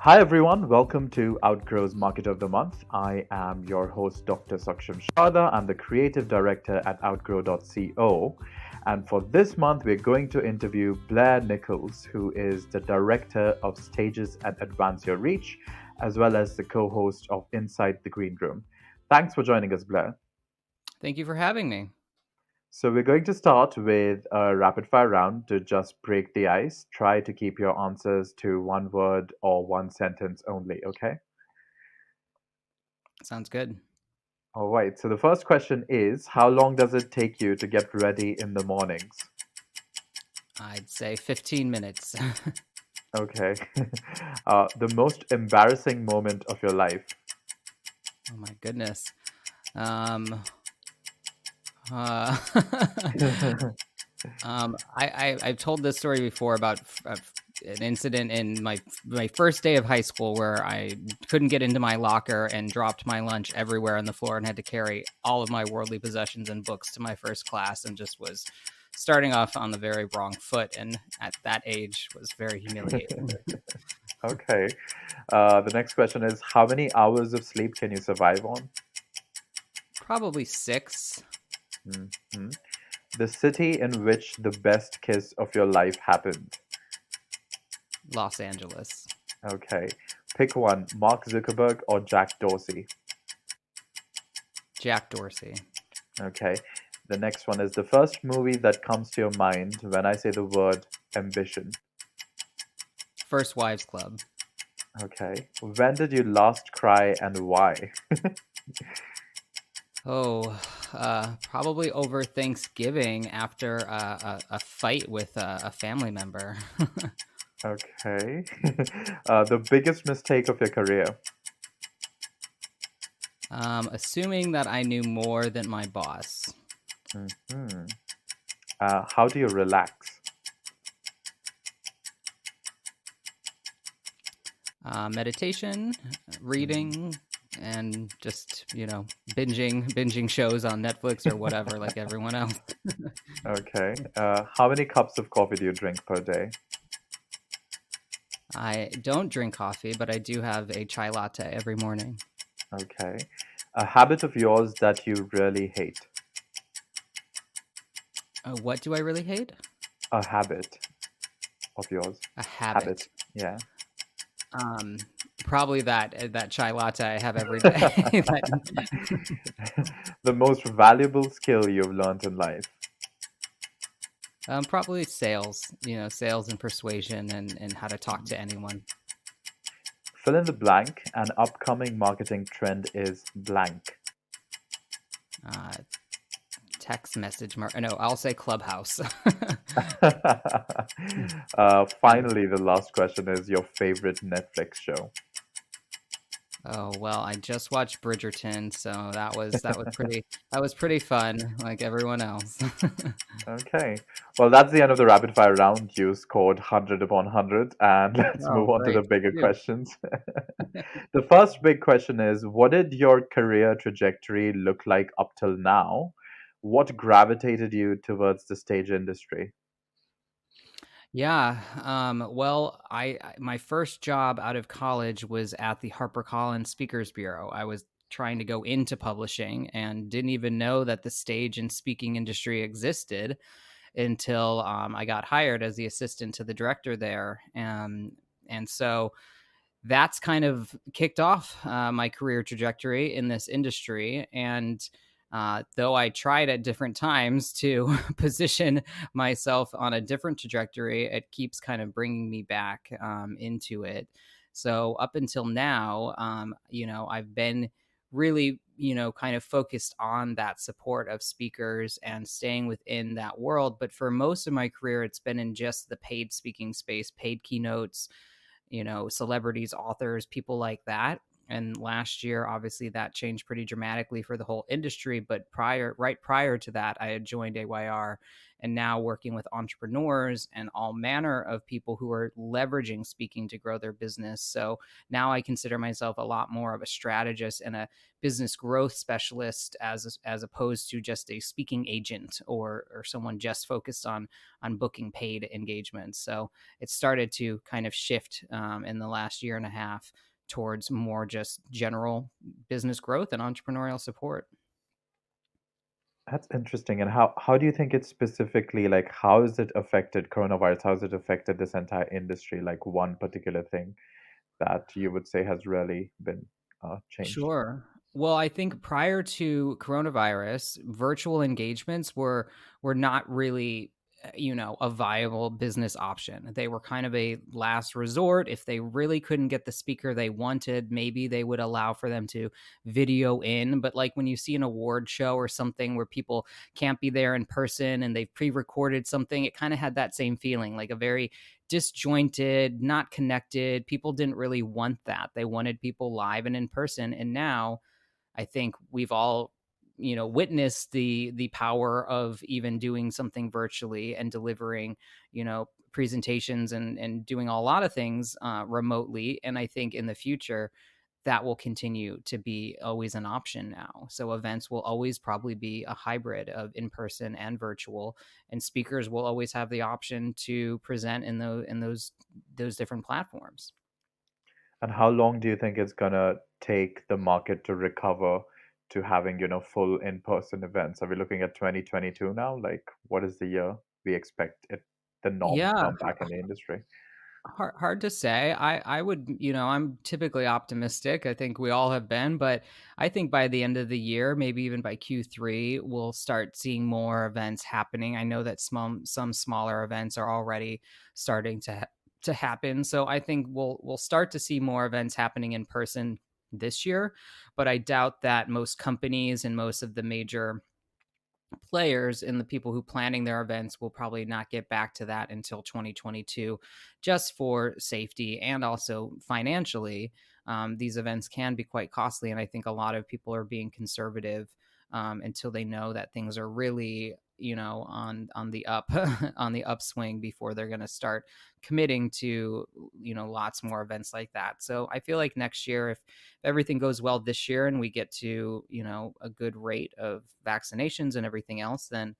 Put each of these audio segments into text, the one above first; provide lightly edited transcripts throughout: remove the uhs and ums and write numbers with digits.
Hi everyone, welcome to Outgrow's Market of the Month. I am your host, Dr. Saksham Sharda. I'm the creative director at outgrow.co. And for this month, we're going to interview Blair Nichols, who is the director of stages at Advance Your Reach, as well as the co host of Inside the Green Room. Thanks for joining us, Blair. Thank you for having me. So, we're going to start with a rapid fire round to just break the ice. Try to keep your answers to one word or one sentence only, okay? Sounds good. All right. So the first question is, how long does it take you to get ready in the mornings? I'd say 15 minutes. Okay. The most embarrassing moment of your life. Oh my goodness. Um, uh, I've told this story before about an incident in my first day of high school where I couldn't get into my locker and dropped my lunch everywhere on the floor and had to carry all of my worldly possessions and books to my first class and just was starting off on the very wrong foot, and at that age was very humiliating. Okay. The next question is, how many hours of sleep can you survive on? Probably 6. Mhm. The city in which the best kiss of your life happened. Los Angeles. Okay. Pick one, Mark Zuckerberg or Jack Dorsey. Jack Dorsey. Okay. The next one is the first movie that comes to your mind when I say the word ambition. First Wives Club. Okay. When did you last cry and why? Oh, probably over Thanksgiving after a fight with a family member. Okay. The biggest mistake of your career. Assuming that I knew more than my boss. Hmm. How do you relax? Meditation, Mhm. reading, and just, binging shows on Netflix or whatever, like everyone else. Okay. How many cups of coffee do you drink per day? I don't drink coffee, but I do have a chai latte every morning. Okay. A habit of yours that you really hate. What do I really hate? A habit of yours. A Habit. habit. Yeah. Um, Probably that chai latte I have every day. The most valuable skill you've learned in life. Probably sales. Sales and persuasion and how to talk to anyone. Fill in the blank. An upcoming marketing trend is blank. Uh, Text message. No, I'll say Clubhouse. Finally, the last question is your favorite Netflix show. Oh well, I just watched Bridgerton, so that was pretty fun, like everyone else. Okay. Well, that's the end of the rapid fire round. You scored 100 upon 100, and let's Oh, move on to the great. bigger Thank questions. The first big question is, what did your career trajectory look like up till now? What gravitated you towards the stage industry? Yeah. Well, my first job out of college was at the HarperCollins Speakers Bureau. I was trying to go into publishing and didn't even know that the stage and speaking industry existed until I got hired as the assistant to the director there. And so that's kind of kicked off my career trajectory in this industry. And though I tried at different times to position myself on a different trajectory, it keeps kind of bringing me back into it. So up until now, I've been really, kind of focused on that support of speakers and staying within that world. But for most of my career, it's been in just the paid speaking space, paid keynotes, celebrities, authors, people like that. And last year, obviously, that changed pretty dramatically for the whole industry. But right prior to that, I had joined AYR and now working with entrepreneurs and all manner of people who are leveraging speaking to grow their business. So now I consider myself a lot more of a strategist and a business growth specialist as opposed to just a speaking agent or someone just focused on booking paid engagements. So it started to kind of shift in the last year and a half towards more just general business growth and entrepreneurial support. That's interesting. And how do you think it's specifically like how has it affected coronavirus? How has it affected this entire industry? Like one particular thing that you would say has really been changed? Sure. Well, I think prior to coronavirus, virtual engagements were not really a viable business option. They were kind of a last resort. If they really couldn't get the speaker they wanted, maybe they would allow for them to video in. But like when you see an award show or something where people can't be there in person and they've pre-recorded something, it kind of had that same feeling, like a very disjointed, not connected. People didn't really want that. They wanted people live and in person. And now I think we've all witnessed the power of even doing something virtually and delivering presentations and doing a lot of things remotely. And I think in the future that will continue to be always an option now. So events will always probably be a hybrid of in person and virtual, and speakers will always have the option to present in those different platforms. And how long do you think it's gonna take the market to recover to having, full in-person events? Are we looking at 2022 now? Like, what is the year we expect the norm to Yeah, come back in the industry? hard to say. I would, I'm typically optimistic. I think we all have been, but I think by the end of the year, maybe even by Q3, we'll start seeing more events happening. I know that some smaller events are already starting to happen. So I think we'll start to see more events happening in person this year, but I doubt that most companies and most of the major players and the people who planning their events will probably not get back to that until 2022, just for safety and also financially. These events can be quite costly, and I think a lot of people are being conservative until they know that things are really on the up on the upswing before they're going to start committing to lots more events like that. So I feel like next year, if everything goes well this year and we get to a good rate of vaccinations and everything else, then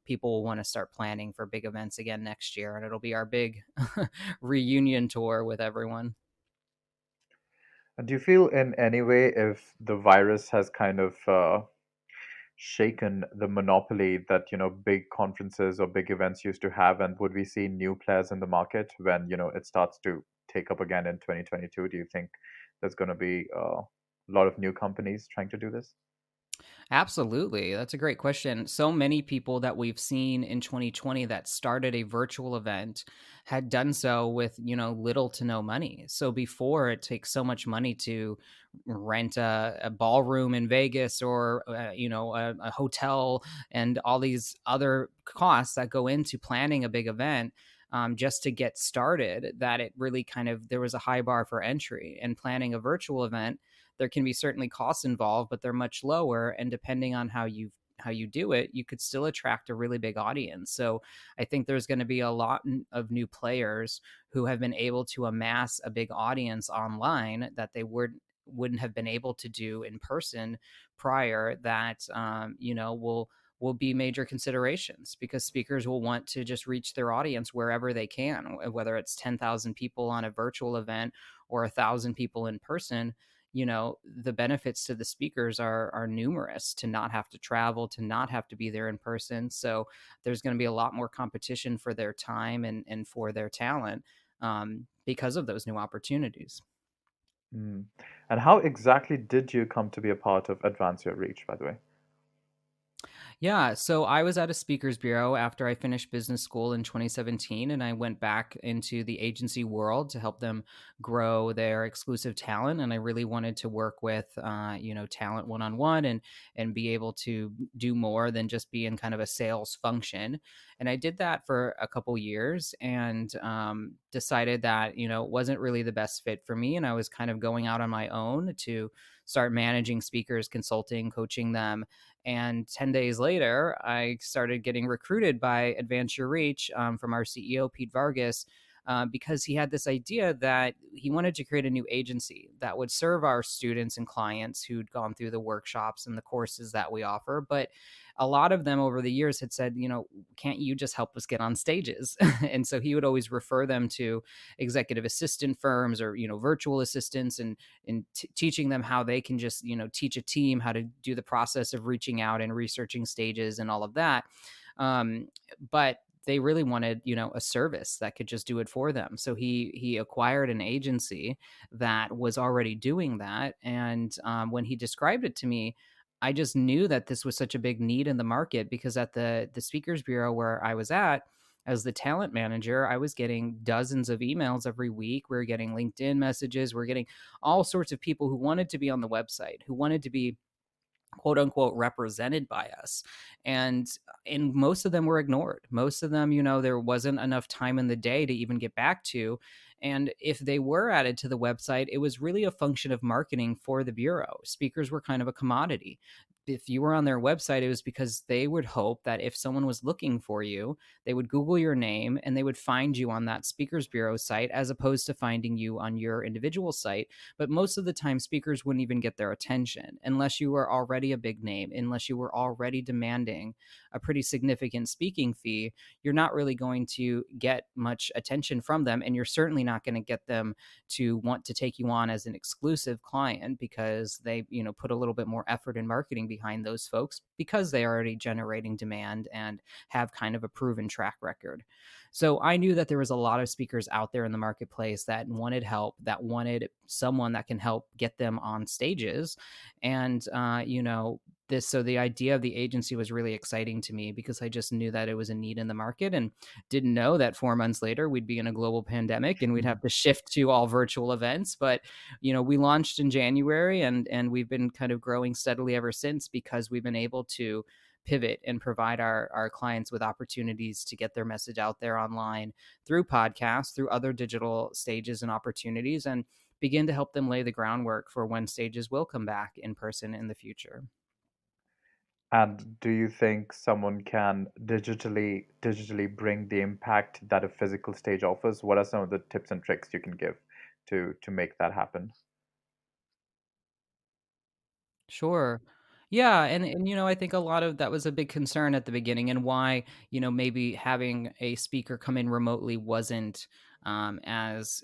people will want to start planning for big events again next year, and it'll be our big reunion tour with everyone. And do you feel in any way if the virus has kind of shaken the monopoly that, big conferences or big events used to have, and would we see new players in the market when, it starts to take up again in 2022? Do you think there's going to be a lot of new companies trying to do this? Absolutely. That's a great question. So many people that we've seen in 2020 that started a virtual event had done so with, little to no money. So before, it takes so much money to rent a ballroom in Vegas or, a hotel and all these other costs that go into planning a big event. Just to get started, that it really kind of there was a high bar for entry. And planning a virtual event, there can be certainly costs involved, but they're much lower. And depending on how you do it, you could still attract a really big audience. So I think there's going to be a lot of new players who have been able to amass a big audience online that they wouldn't have been able to do in person prior, that will be major considerations, because speakers will want to just reach their audience wherever they can, whether it's 10,000 people on a virtual event or 1,000 people in person. The benefits to the speakers are numerous, to not have to travel, to not have to be there in person. So there's going to be a lot more competition for their time and for their talent, because of those new opportunities. Mm. And how exactly did you come to be a part of Advance Your Reach, by the way? Yeah, so I was at a speakers bureau after I finished business school in 2017, and I went back into the agency world to help them grow their exclusive talent. And I really wanted to work with, talent one on one, and be able to do more than just be in kind of a sales function. And I did that for a couple years, and decided that it wasn't really the best fit for me, and I was kind of going out on my own to start managing speakers, consulting, coaching them. And 10 days later, I started getting recruited by Advance Your Reach, from our CEO, Pete Vargas, because he had this idea that he wanted to create a new agency that would serve our students and clients who'd gone through the workshops and the courses that we offer. But a lot of them over the years had said, can't you just help us get on stages? And so he would always refer them to executive assistant firms or, virtual assistants, and teaching them how they can just teach a team how to do the process of reaching out and researching stages and all of that. But they really wanted a service that could just do it for them, so he acquired an agency that was already doing that. And when he described it to me, I just knew that this was such a big need in the market, because at the speakers bureau where I was at as the talent manager, I was getting dozens of emails every week. We are getting LinkedIn messages. We're getting all sorts of people who wanted to be on the website, who wanted to be quote unquote represented by us. And most of them were ignored. Most of them, there wasn't enough time in the day to even get back to. And if they were added to the website, it was really a function of marketing for the bureau. Speakers were kind of a commodity. If you were on their website, it was because they would hope that if someone was looking for you, they would Google your name and they would find you on that speakers bureau site, as opposed to finding you on your individual site. But most of the time, speakers wouldn't even get their attention unless you were already a big name, unless you were already demanding a pretty significant speaking fee. You're not really going to get much attention from them, and you're certainly not going to get them to want to take you on as an exclusive client, because they put a little bit more effort in marketing behind those folks, because they are already generating demand and have kind of a proven track record. So I knew that there was a lot of speakers out there in the marketplace that wanted help, that wanted someone that can help get them on stages. And, so the idea of the agency was really exciting to me, because I just knew that it was a need in the market, and didn't know that 4 months later we'd be in a global pandemic and we'd have to shift to all virtual events. But, we launched in January, and we've been kind of growing steadily ever since, because we've been able to pivot and provide our clients with opportunities to get their message out there online through podcasts, through other digital stages and opportunities, and begin to help them lay the groundwork for when stages will come back in person in the future. And do you think someone can digitally bring the impact that a physical stage offers? What are some of the tips and tricks you can give to make that happen? Sure. Yeah, and I think a lot of that was a big concern at the beginning, and why, maybe having a speaker come in remotely wasn't as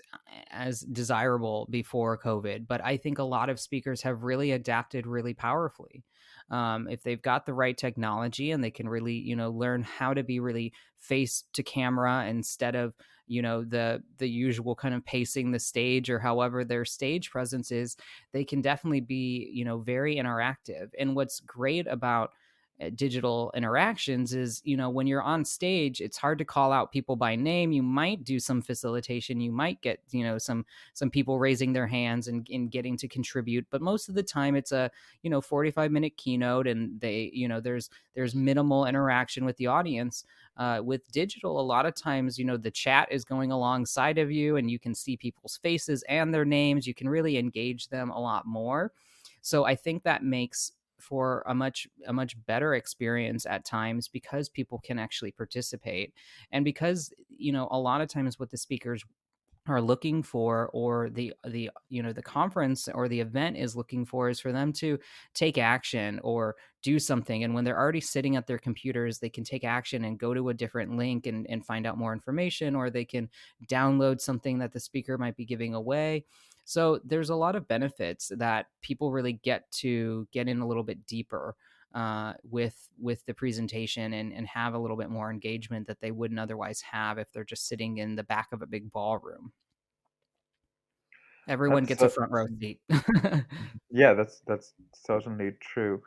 desirable before COVID. But I think a lot of speakers have really adapted really powerfully. If they've got the right technology and they can really, learn how to be really face to camera instead of, the usual kind of pacing the stage, or however their stage presence is, they can definitely be, very interactive. And what's great about digital interactions is, when you're on stage, it's hard to call out people by name. You might do some facilitation, you might get, some people raising their hands and getting to contribute, but most of the time it's a 45-minute keynote, and there's minimal interaction with the audience. With digital, a lot of times, the chat is going alongside of you, and you can see people's faces and their names. You can really engage them a lot more. So I think that makes for a much better experience at times, because people can actually participate. And because, a lot of times what the speakers are looking for, or the conference or the event is looking for, is for them to take action or do something. And when they're already sitting at their computers, they can take action and go to a different link and find out more information, or they can download something that the speaker might be giving away. So there's a lot of benefits that people really get in a little bit deeper with the presentation, and have a little bit more engagement that they wouldn't otherwise have if they're just sitting in the back of a big ballroom. Everyone That's gets a so, front row seat. yeah, that's certainly true.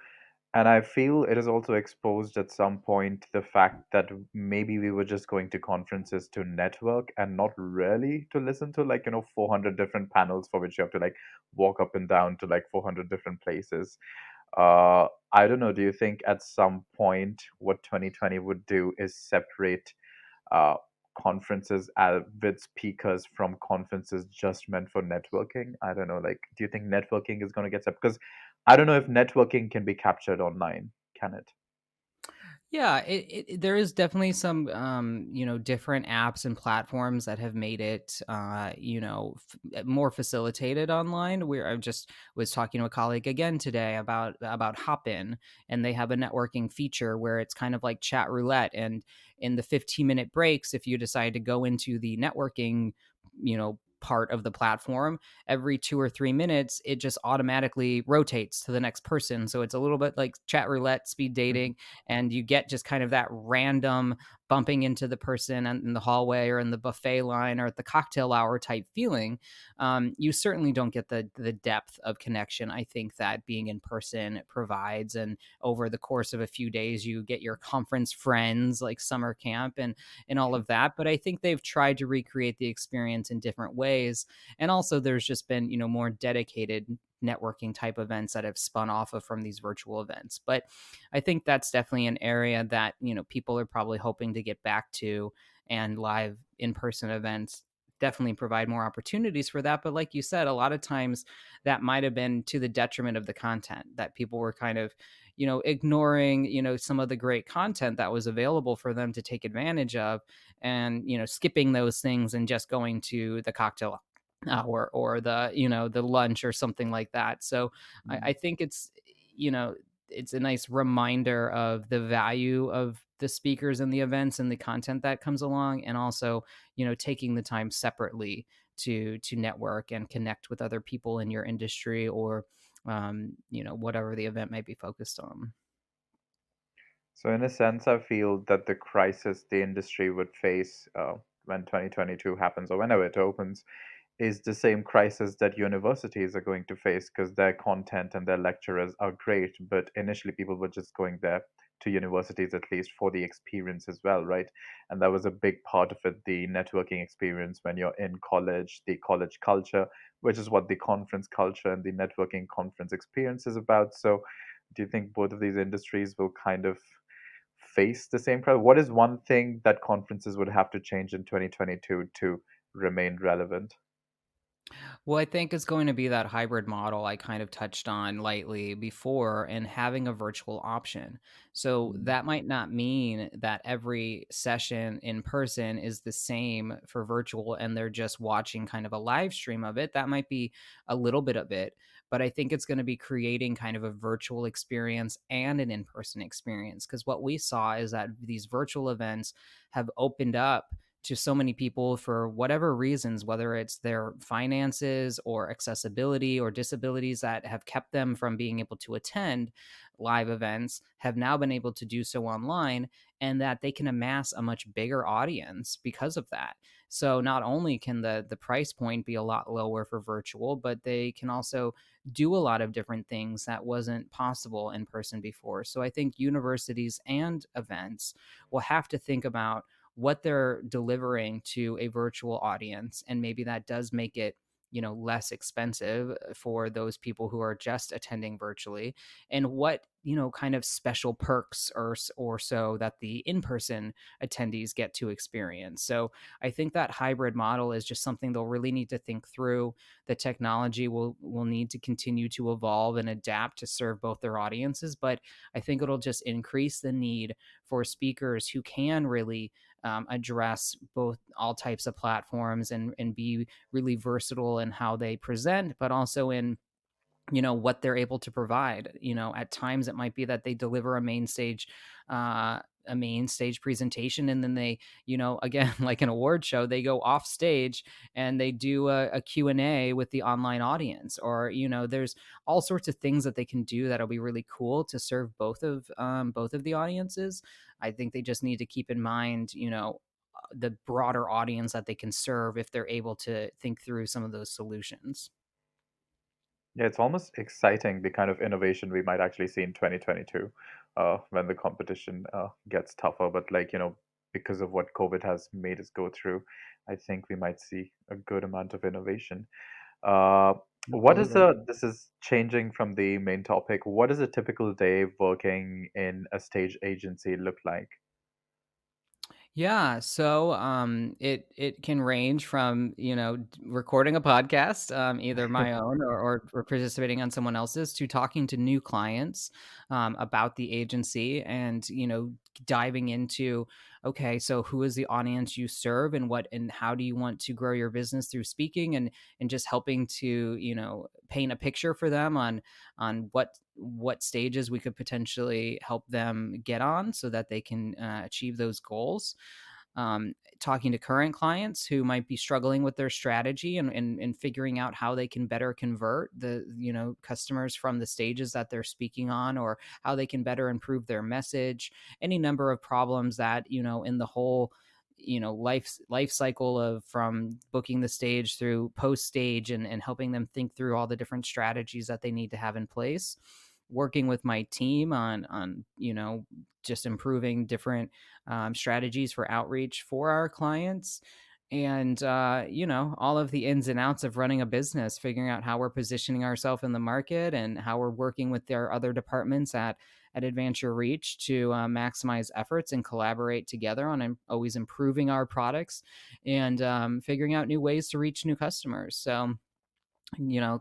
And I feel it is also exposed at some point the fact that maybe we were just going to conferences to network and not really to listen to, like, 400 different panels for which you have to like walk up and down to like 400 different places. I don't know. Do you think at some point what 2020 would do is separate uh, conferences with speakers from conferences just meant for networking? I don't know. Like, do you think networking is going to get separated? Because I don't know if networking can be captured online. Can it? Yeah, there is definitely some, different apps and platforms that have made it, more facilitated online. Where I just was talking to a colleague again today about Hopin, and they have a networking feature where it's kind of like chat roulette. And in the 15-minute breaks, if you decide to go into the networking, part of the platform, every 2 or 3 minutes, it just automatically rotates to the next person. So it's a little bit like chat roulette, speed dating, and you get just kind of that random bumping into the person in the hallway or in the buffet line or at the cocktail hour type feeling. You certainly don't get the depth of connection I think that being in person provides. And over the course of a few days, you get your conference friends like summer camp and all of that. But I think they've tried to recreate the experience in different ways. And also, there's just been more dedicated networking type events that have spun off of from these virtual events. But I think that's definitely an area that, people are probably hoping to get back to, and live in-person events definitely provide more opportunities for that. But like you said, a lot of times that might have been to the detriment of the content, that people were kind of, ignoring, some of the great content that was available for them to take advantage of, and, skipping those things and just going to the cocktail hour or the lunch or something like that. So I think you know it's a nice reminder of the value of the speakers and the events and the content that comes along, and also taking the time separately to network and connect with other people in your industry, or whatever the event might be focused on. So, in a sense, I feel that the crisis the industry would face when 2022 happens or whenever it opens is the same crisis that universities are going to face because their content and their lecturers are great. But initially, people were just going there to universities at least for the experience as well, right? And that was a big part of it, the networking experience when you're in college, the college culture, which is what the conference culture and the networking conference experience is about. So, do you think both of these industries will kind of face the same problem? What is one thing that conferences would have to change in 2022 to remain relevant? Well, I think it's going to be that hybrid model I kind of touched on lightly before, and having a virtual option. So Mm, that might not mean that every session in person is the same for virtual and they're just watching kind of a live stream of it. That might be a little bit of it, but I think it's going to be creating kind of a virtual experience and an in person experience. Because what we saw is that these virtual events have opened up to so many people for whatever reasons, whether it's their finances or accessibility or disabilities that have kept them from being able to attend live events, have now been able to do so online, and that they can amass a much bigger audience because of that. So not only can the price point be a lot lower for virtual, but they can also do a lot of different things that wasn't possible in person before. So I think universities and events will have to think about what they're delivering to a virtual audience, and maybe that does make it less expensive for those people who are just attending virtually, and what kind of special perks or so that the in-person attendees get to experience. So I think that hybrid model is just something they'll really need to think through. The technology will need to continue to evolve and adapt to serve both their audiences, but I think it'll just increase the need for speakers who can really address both all types of platforms, and be really versatile in how they present, but also in what they're able to provide. At times it might be that they deliver uh a main stage presentation, and then they again like an award show, they go off stage and they do a Q&A with the online audience, or there's all sorts of things that they can do that'll be really cool to serve both of the audiences. I think they just need to keep in mind the broader audience that they can serve if they're able to think through some of those solutions. Yeah, it's almost exciting the kind of innovation we might actually see in 2022 when the competition gets tougher. But because of what COVID has made us go through, I think we might see a good amount of innovation. Uh, what is Absolutely. this is changing from the main topic. What does a typical day working in a stage agency look like? Yeah, so it can range from recording a podcast, either my own or participating on someone else's, to talking to new clients about the agency, and diving into, okay, so who is the audience you serve, and what and how do you want to grow your business through speaking, and just helping to paint a picture for them on what stages we could potentially help them get on so that they can achieve those goals. Talking to current clients who might be struggling with their strategy, and figuring out how they can better convert the customers from the stages that they're speaking on, or how they can better improve their message. Any number of problems that in the whole life cycle of from booking the stage through post stage, and helping them think through all the different strategies that they need to have in place, working with my team on just improving different strategies for outreach for our clients, and all of the ins and outs of running a business, figuring out how we're positioning ourselves in the market, and how we're working with their other departments at Adventure Reach to maximize efforts and collaborate together on always improving our products, and figuring out new ways to reach new customers. So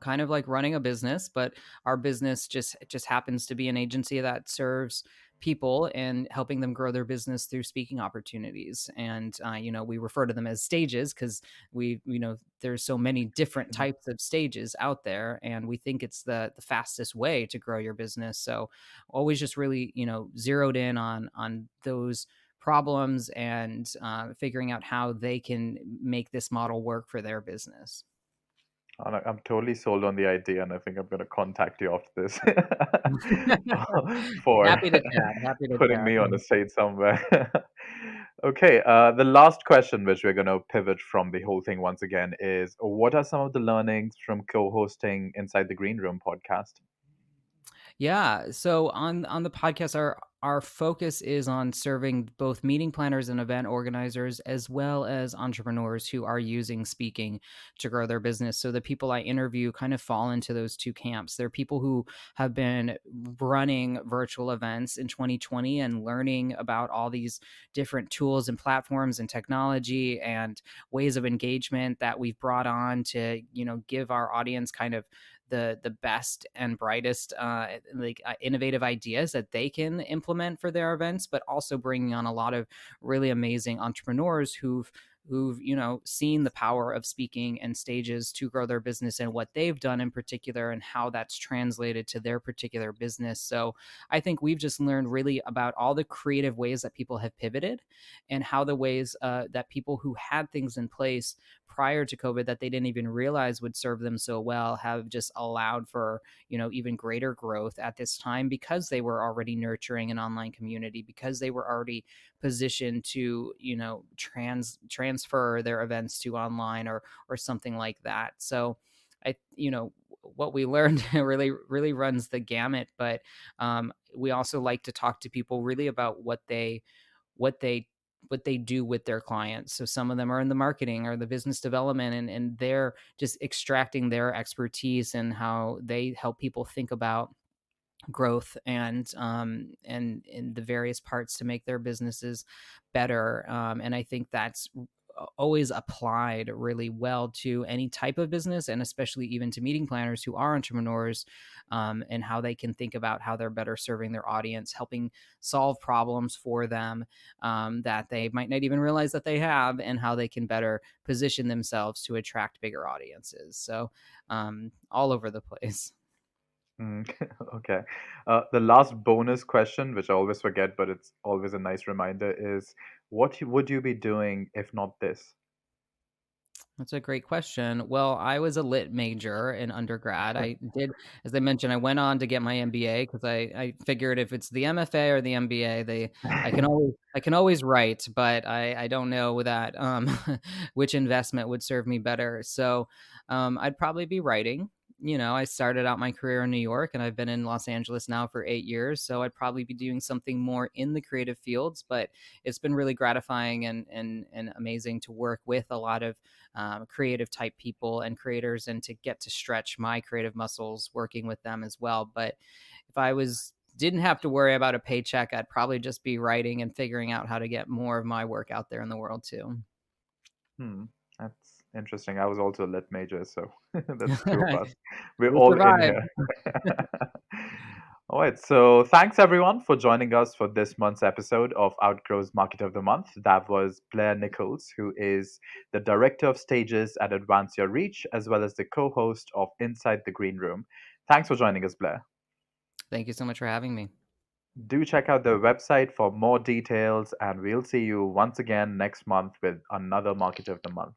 kind of like running a business, but our business just happens to be an agency that serves people and helping them grow their business through speaking opportunities. And we refer to them as stages because there's so many different Mhm. types of stages out there, and we think it's the fastest way to grow your business. So always just really zeroed in on those problems, and figuring out how they can make this model work for their business. And I'm totally sold on the idea, and I think I'm going to contact you after this for Happy to chat, happy to putting chat. me on a stage somewhere. Okay, the last question, which we're going to pivot from the whole thing once again, is what are some of the learnings from co-hosting inside the Green Room podcast? Yeah. So on the podcast, our focus is on serving both meeting planners and event organizers, as well as entrepreneurs who are using speaking to grow their business. So the people I interview kind of fall into those two camps. They're people who have been running virtual events in 2020 and learning about all these different tools and platforms and technology and ways of engagement that we've brought on to give our audience kind of the best and brightest innovative ideas that they can implement for their events, but also bringing on a lot of really amazing entrepreneurs who've seen the power of speaking and stages to grow their business, and what they've done in particular, and how that's translated to their particular business. So I think we've just learned really about all the creative ways that people have pivoted, and how the ways that people who had things in place prior to COVID that they didn't even realize would serve them so well have just allowed for even greater growth at this time, because they were already nurturing an online community, because they were already positioned to transfer their events to online, or something like that. So I what we learned really runs the gamut, but we also like to talk to people really about what they what they do with their clients. So some of them are in the marketing or the business development, and they're just extracting their expertise and how they help people think about growth, and in the various parts to make their businesses better. And I think that's always applied really well to any type of business, and especially even to meeting planners who are entrepreneurs, and how they can think about how they're better serving their audience, helping solve problems for them, that they might not even realize that they have, and how they can better position themselves to attract bigger audiences. So all over the place. Mm, okay. The last bonus question, which I always forget, but it's always a nice reminder, is would you be doing if not this? That's a great question. Well, I was a lit major in undergrad. I did, as I mentioned, I went on to get my MBA because I figured if it's the MFA or the MBA, I can always write, but I don't know that which investment would serve me better. So I'd probably be writing. I started out my career in New York and I've been in Los Angeles now for 8 years. So I'd probably be doing something more in the creative fields, but it's been really gratifying and amazing to work with a lot of creative type people and creators and to get to stretch my creative muscles working with them as well. But if I didn't have to worry about a paycheck, I'd probably just be writing and figuring out how to get more of my work out there in the world too. Hmm, that's interesting. I was also a lit major, so that's two of us. We're We all in survived. here. All right, so thanks everyone for joining us for this month's episode of Outgrow's Market of the Month. That was Blair Nichols, who is the Director of Stages at Advance Your Reach, as well as the co host of Inside the Green Room. Thanks for joining us, Blair. Thank you so much for having me. Do check out the website for more details, and we'll see you once again next month with another Market of the Month.